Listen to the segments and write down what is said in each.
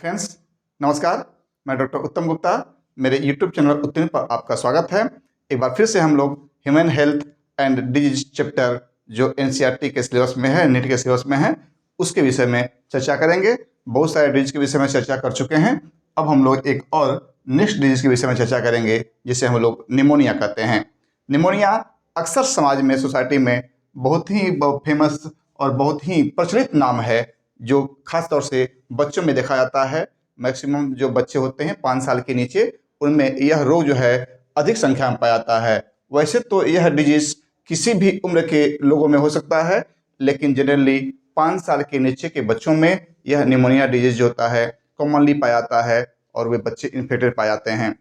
Friends, नमस्कार। मैं doctor उत्तम गुप्ता, मेरे यूट्यूब चैनल उत्तम पर आपका स्वागत है। एक बार फिर से हम लोग human health and disease chapter जो एनसीईआरटी के सिलेबस में है, नीट के सिलेबस में है, उसके विषय में चर्चा करेंगे। बहुत सारे डिजीज के विषय में चर्चा कर चुके हैं। अब हम लोग एक और नेक्स्ट डिजीज के विषय में चर्चा करेंगे, जिसे हम लोग निमोनिया कहते हैं। निमोनिया अक्सर समाज में, सोसाइटी में बहुत ही फेमस और बहुत ही प्रचलित नाम है, जो खास तौर से बच्चों में देखा जाता है। मैक्सिमम जो बच्चे होते हैं 5 साल के नीचे, उनमें यह रोग जो है अधिक संख्या में पाया जाता है। वैसे तो यह डिजीज किसी भी उम्र के लोगों में हो सकता है, लेकिन जनरली 5 साल के नीचे के बच्चों में यह निमोनिया डिजीज जो होता है कॉमनली पाया जाता है और वे बच्चे इन्फेक्टेड पाए जाते हैं।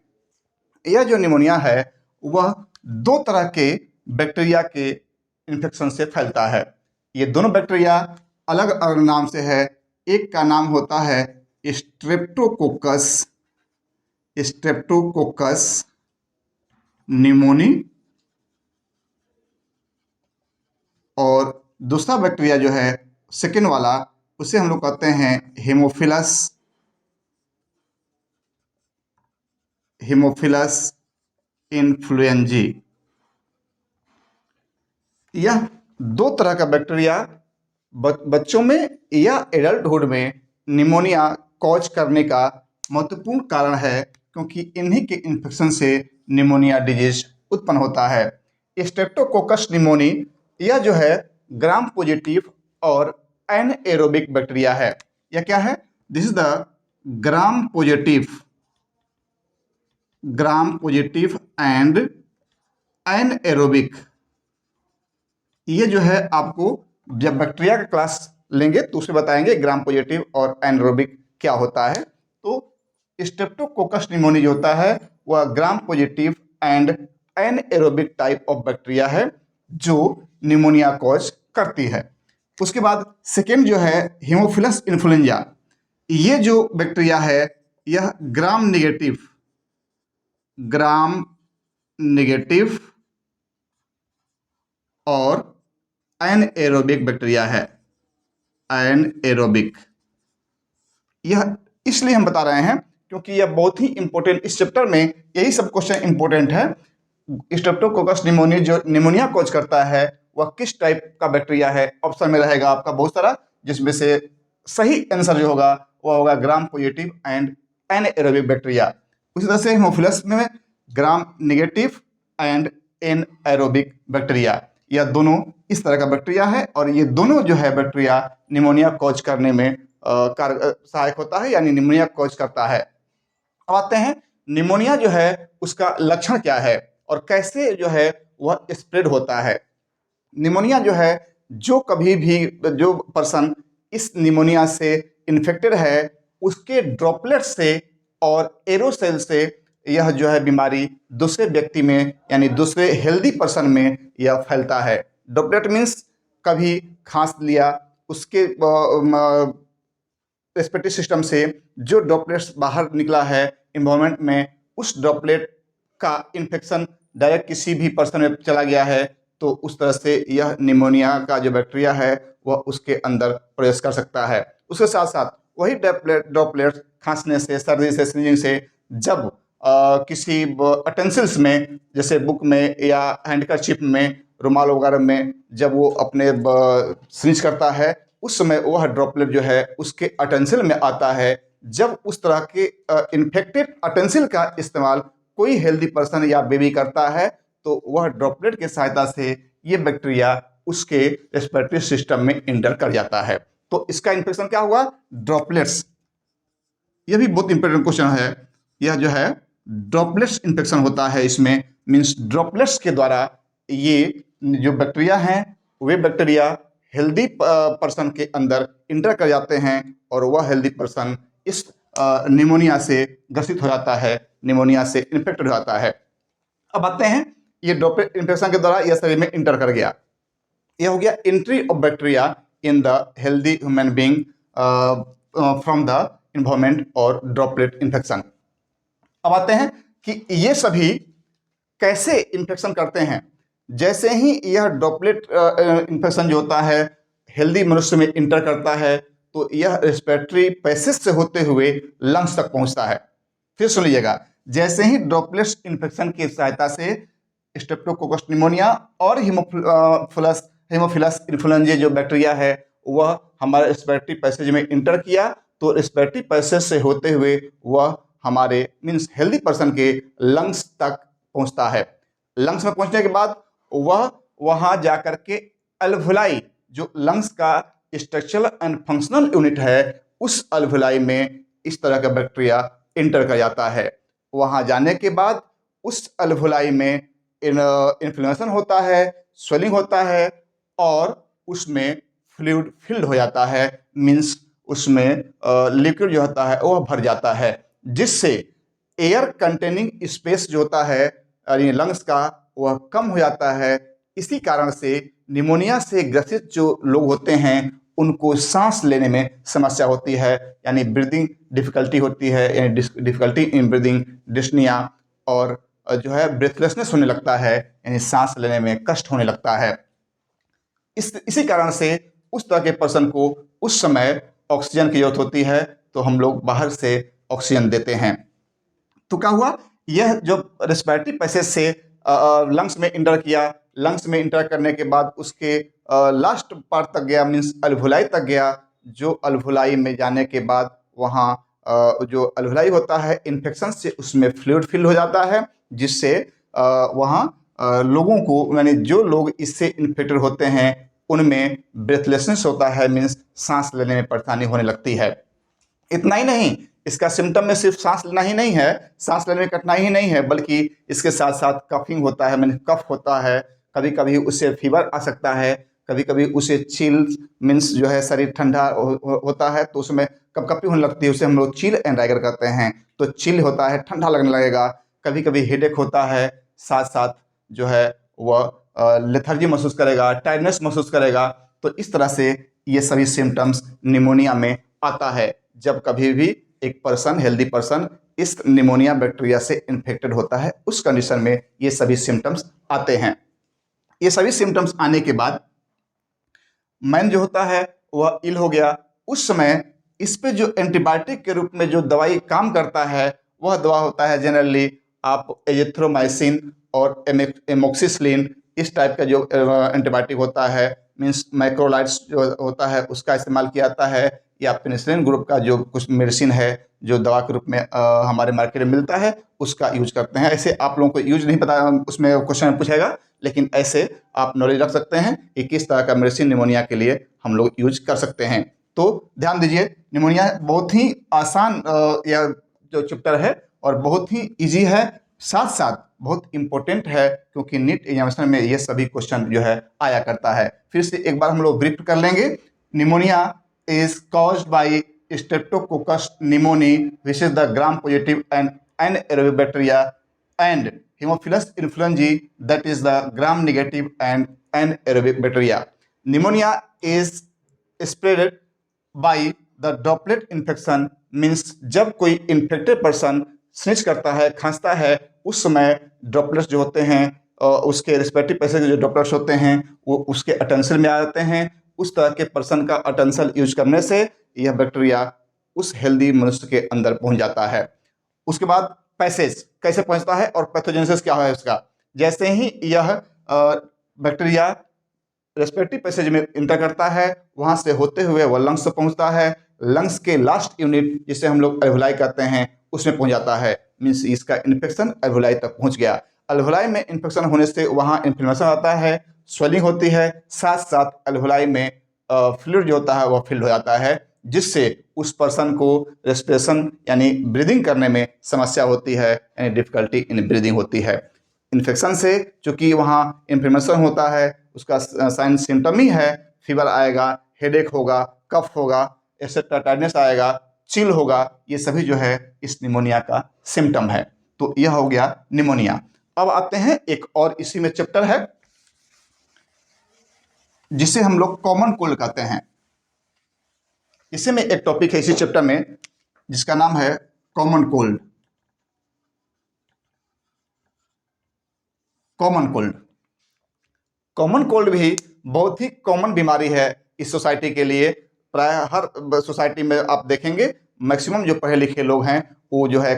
यह जो निमोनिया है वह 2 तरह के बैक्टीरिया के इन्फेक्शन से फैलता है। ये दोनों बैक्टीरिया अलग अलग नाम से है। एक का नाम होता है स्ट्रेप्टोकोकस निमोनी, और दूसरा बैक्टीरिया जो है सेकेंड वाला, उसे हम लोग कहते हैं हीमोफिलस इन्फ्लुएंजी। यह 2 तरह का बैक्टीरिया बच्चों में या एडल्टहुड में निमोनिया कॉज करने का महत्वपूर्ण कारण है, क्योंकि इन्हीं के इन्फेक्शन से निमोनिया डिजीज उत्पन्न होता है। स्ट्रेप्टोकोकस निमोनी यह जो है ग्राम पॉजिटिव और एनएरोबिक बैक्टीरिया है। यह क्या है? This is the gram positive and anaerobic. ये जो है आपको जब बैक्टीरिया का क्लास लेंगे तो उसे बताएंगे ग्राम पॉजिटिव और एनएरोबिक क्या होता है। तो स्ट्रेप्टोकोकस निमोनी जो होता है वह gram positive and anaerobic type of bacteria है जो निमोनिया कॉज करती है। उसके बाद सेकेंड जो है हीमोफिलस इन्फ्लुएंजा। ये जो बैक्टीरिया है यह ग्राम नेगेटिव और एनएरोबिक बैक्टीरिया है। एनएरोबिक यह इसलिए हम बता रहे हैं क्योंकि यह बहुत ही इंपॉर्टेंट, इस चैप्टर में यही सब क्वेश्चन इंपॉर्टेंट है। स्ट्रेप्टोकोकस निमोनी जो निमोनिया कॉज करता है वह किस टाइप का बैक्टीरिया है? ऑप्शन में रहेगा आपका बहुत सारा, जिसमें से सही आंसर जो होगा वह होगा gram positive and anaerobic bacteria. उसी तरह से हीमोफिलस में gram negative and anaerobic bacteria. यह दोनों इस तरह का बैक्टीरिया है और ये दोनों जो है बैक्टीरिया निमोनिया कॉज करने में सहायक होता है, यानी निमोनिया कॉज करता है। अब आते हैं निमोनिया जो है उसका लक्षण क्या है और कैसे जो है वह स्प्रेड होता है। निमोनिया जो है जो पर्सन इस निमोनिया से इन्फेक्टेड है उसके ड्रॉपलेट से और एरोसेल से यह जो है बीमारी दूसरे व्यक्ति में, यानी दूसरे हेल्दी पर्सन में यह फैलता है। ड्रॉपलेट मीन्स कभी खांस लिया, उसके रेस्पिरेटरी सिस्टम से जो ड्रॉपलेट्स बाहर निकला है इन्वायरमेंट में, उस ड्रॉपलेट का इन्फेक्शन डायरेक्ट किसी भी पर्सन में चला गया है, तो उस तरह से यह निमोनिया का जो बैक्टीरिया है वह उसके अंदर प्रवेश कर सकता है। उसके साथ साथ वही ड्रॉपलेट्स खांसने से, सर्दी से, स्नीजिंग से जब किसी अटेंसिल्स में, जैसे बुक में या हैंडकरचिप में, रुमाल वगैरह में, जब वो अपने स्नीज करता है उस समय वह ड्रॉपलेट जो है उसके अटेंसिल में आता है। जब उस तरह के इन्फेक्टेड अटेंसिल का इस्तेमाल कोई हेल्दी पर्सन या बेबी करता है तो वह ड्रॉपलेट की सहायता से ये बैक्टीरिया उसके रेस्पिरेटरी सिस्टम में इंटर कर जाता है। तो इसका इन्फेक्शन क्या हुआ? ड्रॉपलेट्स। यह भी बहुत इंपॉर्टेंट क्वेश्चन है। यह जो है ड्रॉपलेट्स इन्फेक्शन होता है इसमें, मीन्स ड्रॉपलेट्स के द्वारा ये जो बैक्टीरिया हैं वे बैक्टीरिया हेल्दी पर्सन के अंदर इंटर कर जाते हैं और वह हेल्दी पर्सन इस निमोनिया से ग्रसित हो जाता है, निमोनिया से इन्फेक्टेड हो जाता है। अब आते हैं ये ड्रॉपलेट इन्फेक्शन के द्वारा यह शरीर में इंटर कर गया, यह हो गया entry of bacteria in the healthy human being from the environment और ड्रॉपलेट इन्फेक्शन। अब आते हैं कि ये सभी कैसे इन्फेक्शन करते हैं। जैसे ही यह ड्रॉपलेट इन्फेक्शन जो होता है हेल्दी मनुष्य में इंटर करता है तो यह रेस्पिरेटरी पैसेज से होते हुए लंग्स तक पहुंचता है। फिर सुन लीजिएगा, जैसे ही ड्रॉपलेट्स इन्फेक्शन की सहायता से स्ट्रेप्टोकोकस निमोनिया और हीमोफिलस इन्फ्लुएंजाe जो बैक्टीरिया है वह हमारे रेस्पिरेटरी पैसेज में इंटर किया, तो रेस्पिरेटरी पैसेज से होते हुए वह हमारे मीन्स हेल्दी पर्सन के लंग्स तक पहुंचता है। लंग्स में पहुंचने के बाद वह वहां जाकर के अल्वुलाई, जो लंग्स का स्ट्रक्चरल एंड फंक्शनल यूनिट है, उस अल्वुलाई में इस तरह का बैक्टीरिया इंटर कर जाता है। वहां जाने के बाद उस अल्वुलाई में इन्फ्लेमेशन होता है, स्वेलिंग होता है और उसमें फ्लूइड फिल्ड हो जाता है, मीन्स उसमें लिक्विड जो होता है वह भर जाता है, जिससे एयर कंटेनिंग स्पेस जो होता है यानी लंग्स का वह कम हो जाता है। इसी कारण से निमोनिया से ग्रसित जो लोग होते हैं उनको सांस लेने में समस्या होती है, यानी ब्रीदिंग डिफिकल्टी होती है, यानी डिफिकल्टी इन ब्रीदिंग, डिस्निया और जो है ब्रेथलेसनेस होने लगता है, यानी सांस लेने में कष्ट होने लगता है। इसी कारण से उस तरह के पर्सन को उस समय ऑक्सीजन की जरूरत होती है, तो हम लोग बाहर से ऑक्सीजन देते हैं। तो क्या हुआ, यह जो रेस्पिरेटरी पैसेज से लंग्स में इंटर किया, लंग्स में इंटर करने के बाद उसके लास्ट पार्ट तक गया, मीन्स अल्वुलाई तक गया। जो अल्वुलाई में जाने के बाद वहाँ जो अल्वुलाई होता है इन्फेक्शन से उसमें फ्लूइड फिल हो जाता है, जिससे वहाँ लोगों को यानी जो लोग इससे इन्फेक्टेड होते हैं उनमें ब्रेथलेसनेस होता है, मीन्स सांस लेने में परेशानी होने लगती है। इतना ही नहीं, इसका सिम्टम में सिर्फ सांस लेना ही नहीं है, सांस लेने में कठिनाई ही नहीं है, बल्कि इसके साथ साथ कफिंग होता है, मीन्स कफ होता है, कभी कभी उससे फीवर आ सकता है, कभी कभी उसे चिल मीन्स जो है शरीर ठंडा होता है तो उसमें कपकपी होने लगती है, उसे हम लोग चिल एंड राइगर कहते हैं। तो चिल होता है, ठंडा लगने लगेगा, कभी कभी हेडेक होता है, साथ साथ जो है वह लेथर्जी महसूस करेगा, टायर्डनेस महसूस करेगा। तो इस तरह से ये सभी सिम्टम्स निमोनिया में आता है जब कभी भी एक पर्सन, हेल्दी पर्सन, इस निमोनिया बैक्टीरिया से इन्फेक्टेड होता है, उस कंडीशन में ये सभी सिम्टम्स आते हैं। ये सभी सिम्टम्स आने के बाद मैन जो होता है वह इल हो गया, उस समय इस पे जो एंटीबायोटिक के रूप में जो दवाई काम करता है वह दवा होता है जनरली आप एजिथ्रोमाइसिन और एमोक्सिसिलिन, इस टाइप का जो एंटीबायोटिक होता है, मीन्स मैक्रोलाइड्स जो होता है उसका इस्तेमाल किया जाता है, या पेनिसिलिन ग्रुप का जो कुछ मेडिसिन है जो दवा के रूप में हमारे मार्केट में मिलता है उसका यूज करते हैं। ऐसे आप लोगों को यूज नहीं पता, उसमें क्वेश्चन पूछेगा, लेकिन ऐसे आप नॉलेज रख सकते हैं कि किस तरह का मेडिसिन निमोनिया के लिए हम लोग यूज कर सकते हैं। तो ध्यान दीजिए, निमोनिया बहुत ही आसान यह जो चैप्टर है और बहुत ही इजी है, साथ साथ बहुत इंपॉर्टेंट है, क्योंकि नीट एग्जामिनेशन में ये सभी क्वेश्चन जो है आया करता है। फिर से एक बार हम लोग ब्रीफ कर लेंगे। Pneumonia is caused by streptococcus pneumoniae which is the gram positive and anaerobic bacteria and Haemophilus influenzae that is the gram negative and anaerobic bacteria. Pneumonia is spread by the droplet infection, means जब कोई infected person snitch करता है, खांसता है, उस समय droplets जो होते हैं उसके रेस्पिरेटरी पैसेज के जो ड्रॉपलेट्स होते हैं वो उसके अटेंसल में आ जाते हैं। उस तरह के पर्सन का अटेंसल यूज करने से यह बैक्टीरिया उस हेल्दी मनुष्य के अंदर पहुंच जाता है। उसके बाद पैसेज कैसे पहुंचता है और पैथोजेनेसिस क्या है उसका। जैसे ही यह बैक्टीरिया रेस्पिरेटरी पैसेज में इंटर करता है, वहां से होते हुए वह लंग्स तक पहुंचता है, लंग्स के लास्ट यूनिट जिसे हम लोग अल्वुलाई कहते हैं उसमें पहुंच जाता है, मीन्स इसका इन्फेक्शन अल्वुलाई तक पहुंच गया। अल्वुलाई में इन्फेक्शन होने से वहां इन्फ्लेमेशन आता है, स्वेलिंग होती है, साथ साथ अल्वुलाई में फ्लूइड जो होता है वह फिल हो जाता है, जिससे उस पर्सन को रेस्पिरेशन यानी ब्रीदिंग करने में समस्या होती है, यानी डिफिकल्टी इन ब्रीदिंग होती है। इन्फेक्शन से चूंकि वहाँ इन्फ्लेमेशन होता है, उसका साइन सिम्टम ही है, फीवर आएगा, हेडेक होगा, कफ होगा, एक्सेट्रा, टायर्डनेस आएगा, चिल होगा, ये सभी जो है इस निमोनिया का सिम्टम है। तो यह हो गया निमोनिया। अब आते हैं एक और इसी में चैप्टर है जिसे हम लोग कॉमन कोल्ड कहते हैं। इसी में एक टॉपिक है इसी चैप्टर में जिसका नाम है common cold. Common cold, common cold भी बहुत ही कॉमन बीमारी है इस सोसाइटी के लिए। प्राय हर सोसाइटी में आप देखेंगे मैक्सिमम जो पढ़े लिखे लोग हैं वो जो है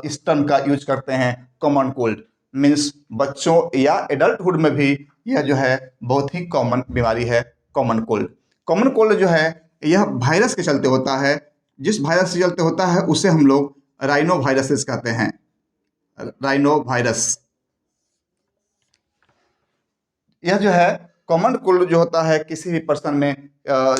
इस टर्म का यूज करते हैं, कॉमन कोल्ड। मीन्स बच्चों या एडल्टहुड में भी यह जो है बहुत ही कॉमन बीमारी है, कॉमन कोल्ड। कॉमन कोल्ड जो है यह वायरस के चलते होता है। जिस वायरस के चलते होता है उसे हम लोग राइनो वायरसेस कहते हैं, राइनो वायरस। यह जो है कॉमन कोल्ड जो होता है किसी भी पर्सन में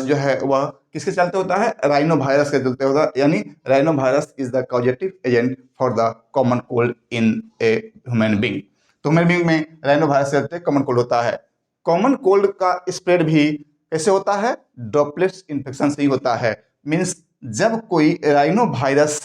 जो है वह किसके चलते होता है, राइनो वायरस के चलते होता है। यानी rhino virus is the causative agent for the common cold in a human being. तो ह्यूमन बींग में राइनो वायरस के चलते कॉमन कोल्ड होता है। कॉमन कोल्ड का स्प्रेड भी कैसे होता है, ड्रॉपलेट्स इन्फेक्शन से ही होता है। मीन्स जब कोई राइनो वायरस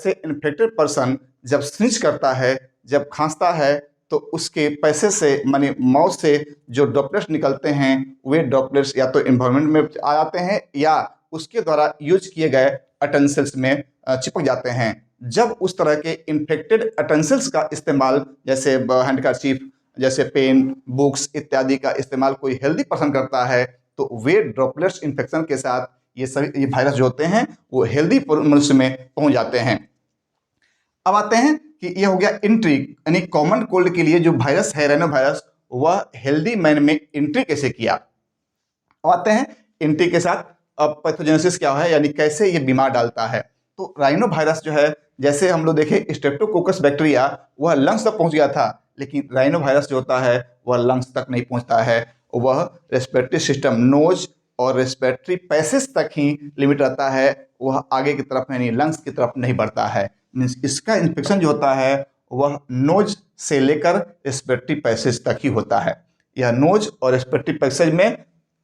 से इन्फेक्टेड पर्सन जब स्निच करता है, जब खांसता है, तो उसके पैसे से माने माउथ से जो ड्रॉपलेट्स निकलते हैं वे ड्रॉपलेट्स या तो एनवायरनमेंट में आ जाते हैं या उसके द्वारा यूज किए गए अटेंसिल्स में चिपक जाते हैं। जब उस तरह के इन्फेक्टेड अटेंसिल्स का इस्तेमाल, जैसे हैंडकरचीफ, जैसे पेन, बुक्स इत्यादि का इस्तेमाल कोई हेल्दी पर्सन करता है, तो वे ड्रॉपलेट्स इन्फेक्शन के साथ ये वायरस जो होते हैं वो हेल्दी मनुष्य में पहुंच जाते हैं। अब आते हैं कि यह हो गया एंट्री, यानी कॉमन कोल्ड के लिए जो वायरस है राइनो वायरस, वह हेल्दी मैन में एंट्री कैसे किया। अब आते हैं एंट्री के साथ अब पैथोजेनेसिस क्या है, यानी कैसे ये बीमार डालता है। तो राइनो वायरस जो है, जैसे हम लोग देखें स्ट्रेप्टोकोकस बैक्टीरिया वह लंग्स तक पहुंच गया था, लेकिन राइनो वायरस जो होता है वह लंग्स तक नहीं पहुंचता है, वह रेस्पिरेटरी सिस्टम, नोज और रेस्पिरेटरी पैसेज तक ही लिमिट रहता है, वह आगे की तरफ यानी लंग्स की तरफ नहीं बढ़ता है। मीन्स इसका इन्फेक्शन जो होता है वह नोज से लेकर रेस्पिरेटरी पैसेज तक ही होता है। यह नोज और रेस्पिरेटरी पैसेज में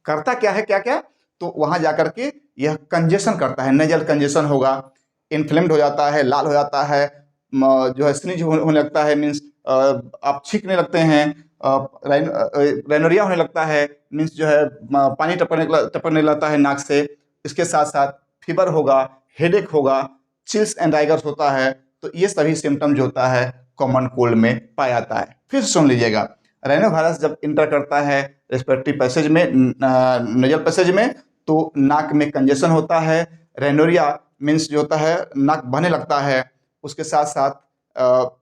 करता क्या है, क्या क्या, तो वहां जाकर के यह कंजेशन करता है, नेजल कंजेशन होगा, इन्फ्लेम्ड हो जाता है, लाल हो जाता है, जो है स्नीज होने लगता है, मीन्स आप छींकने लगते हैं, राइनोरिया होने लगता है, मीन्स जो है पानी टपकने लगता है नाक से। इसके साथ साथ फीवर होगा, हेडेक होगा, चिल्स एंड राइगर्स होता है। तो ये सभी सिम्टम जो होता है कॉमन कोल्ड में पाया जाता है। फिर सुन लीजिएगा, राइनो वायरस जब इंटर करता है रेस्पिरेटरी पैसेज में, नेजल पैसेज में, तो नाक में कंजेशन होता है, राइनोरिया मीन्स जो होता है नाक बहने लगता है, उसके साथ साथ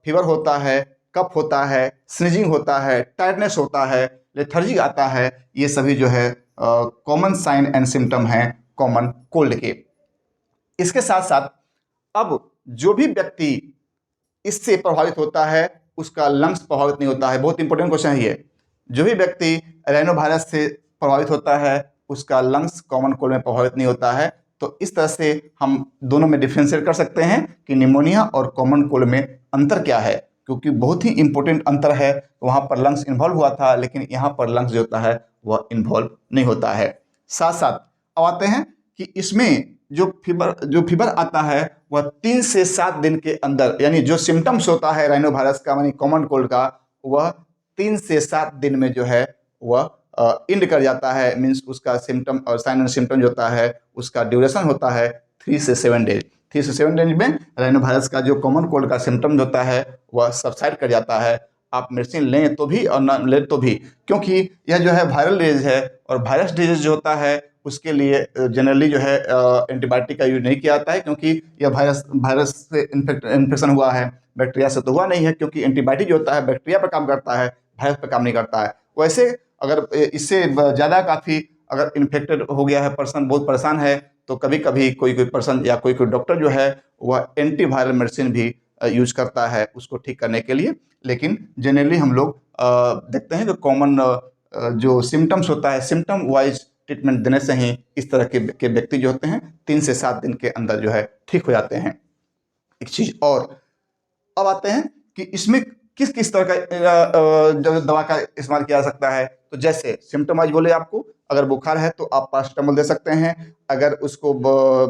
फीवर होता है, कफ होता है, स्नीजिंग होता है, टायर्डनेस होता है, लेथर्जी आता है। ये सभी जो है कॉमन साइन एंड सिम्टम हैं कॉमन कोल्ड के। इसके साथ साथ अब जो भी व्यक्ति इससे प्रभावित होता है उसका लंग्स प्रभावित नहीं होता है। बहुत इंपॉर्टेंट क्वेश्चन है ये। जो भी व्यक्ति राइनो वायरस से प्रभावित होता है उसका लंग्स कॉमन कोल्ड में प्रभावित नहीं होता है। तो इस तरह से हम दोनों में डिफ्रेंशिएट कर सकते हैं कि निमोनिया और कॉमन कोल्ड में अंतर क्या है, क्योंकि बहुत ही इंपॉर्टेंट अंतर है। वहाँ पर लंग्स इन्वॉल्व हुआ था, लेकिन यहाँ पर लंग्स जो होता है वह इन्वॉल्व नहीं होता है। साथ साथ अब आते हैं कि इसमें जो फीवर आता है वह 3 से 7 दिन के अंदर, यानी जो सिम्टम्स होता है राइनो वायरस का यानी कॉमन कोल्ड का, वह 3 से 7 दिन में जो है वह इंड कर जाता है। मीन्स उसका सिम्टम और साइन एंड सिम्टम जो होता है उसका ड्यूरेशन होता है 3 से 7 डेज। 3 से 7 डेज में राइनो वायरस का जो कॉमन कोल्ड का सिम्टम होता है वह सबसाइड कर जाता है। आप मेडिसिन लें तो भी और न लें तो भी, क्योंकि यह जो है वायरल डिजीज है और वायरस डिजीज जो होता है उसके लिए जनरली जो है एंटीबायोटिक का यूज नहीं किया जाता है, क्योंकि यह वायरस से इन्फेक्शन हुआ है, बैक्टीरिया से तो हुआ नहीं है। क्योंकि एंटीबायोटिक जो होता है बैक्टीरिया पर काम करता है, वायरस पर काम नहीं करता है। वैसे अगर इससे ज़्यादा काफ़ी अगर इन्फेक्टेड हो गया है पर्सन, बहुत परेशान है, तो कभी कभी कोई पर्सन या कोई डॉक्टर जो है वह एंटीवायरल मेडिसिन भी यूज करता है उसको ठीक करने के लिए। लेकिन जनरली हम लोग देखते हैं कि कॉमन जो सिम्टम्स होता है, सिम्टम वाइज ट्रीटमेंट देने से ही इस तरह के व्यक्ति जो होते हैं 3 से 7 दिन के अंदर जो है ठीक हो जाते हैं। एक चीज और, अब आते हैं कि इसमें किस किस तरह का दवा का इस्तेमाल किया जा सकता है। तो जैसे सिम्टम वाइज बोले आपको, अगर बुखार है तो आप पैरासिटामोल दे सकते हैं। अगर उसको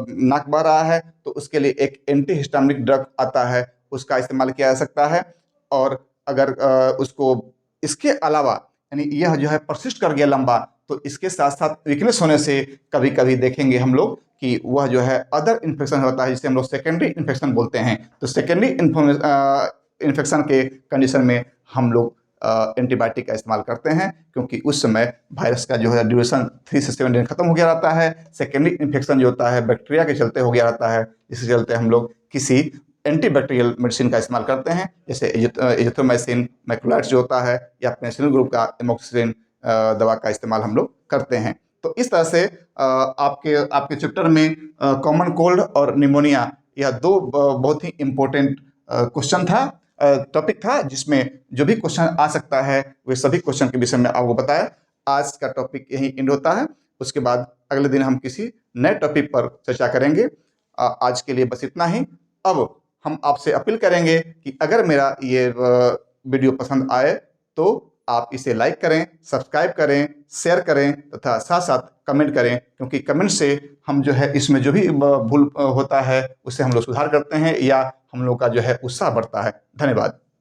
नाक बह रहा है तो उसके लिए एक एंटी हिस्टामिनिक ड्रग आता है, उसका इस्तेमाल किया जा सकता है। और अगर उसको इसके अलावा यानी यह जो है परसिस्ट कर गया लंबा, तो इसके साथ साथ वीकनेस होने से कभी कभी देखेंगे हम लोग कि वह जो है अदर इन्फेक्शन होता है जिसे हम लोग सेकेंडरी इन्फेक्शन बोलते हैं। तो सेकेंडरी इन्फेक्शन के कंडीशन में हम लोग एंटीबायोटिक का इस्तेमाल करते हैं, क्योंकि उस समय वायरस का जो है ड्यूरेशन 3 से 7 दिन खत्म हो गया रहता है। सेकेंडरी इन्फेक्शन जो होता है बैक्टीरिया के चलते हो गया रहता है, इसके चलते हम लोग किसी एंटीबैक्टीरियल मेडिसिन का इस्तेमाल करते हैं, जैसे एजिथ्रोमाइसिन, मैक्रोलाइड्स जो होता है, या पेनिसिलिन ग्रुप का एमोक्सिसिलिन दवा का इस्तेमाल हम लोग करते हैं। तो इस तरह से आपके आपके चैप्टर में कॉमन कोल्ड और निमोनिया, यह दो बहुत ही इम्पोर्टेंट क्वेश्चन था, टॉपिक था, जिसमें जो भी क्वेश्चन आ सकता है वे सभी क्वेश्चन के विषय में आपको बताया। आज का टॉपिक यही एंड होता है, उसके बाद अगले दिन हम किसी नए टॉपिक पर चर्चा करेंगे। आज के लिए बस इतना ही। अब हम आपसे अपील करेंगे कि अगर मेरा ये वीडियो पसंद आए तो आप इसे लाइक करें, सब्सक्राइब करें, शेयर करें तथा साथ साथ कमेंट करें, क्योंकि कमेंट से हम जो है इसमें जो भी भूल होता है उससे हम लोग सुधार करते हैं या हम लोग का जो है उत्साह बढ़ता है। धन्यवाद।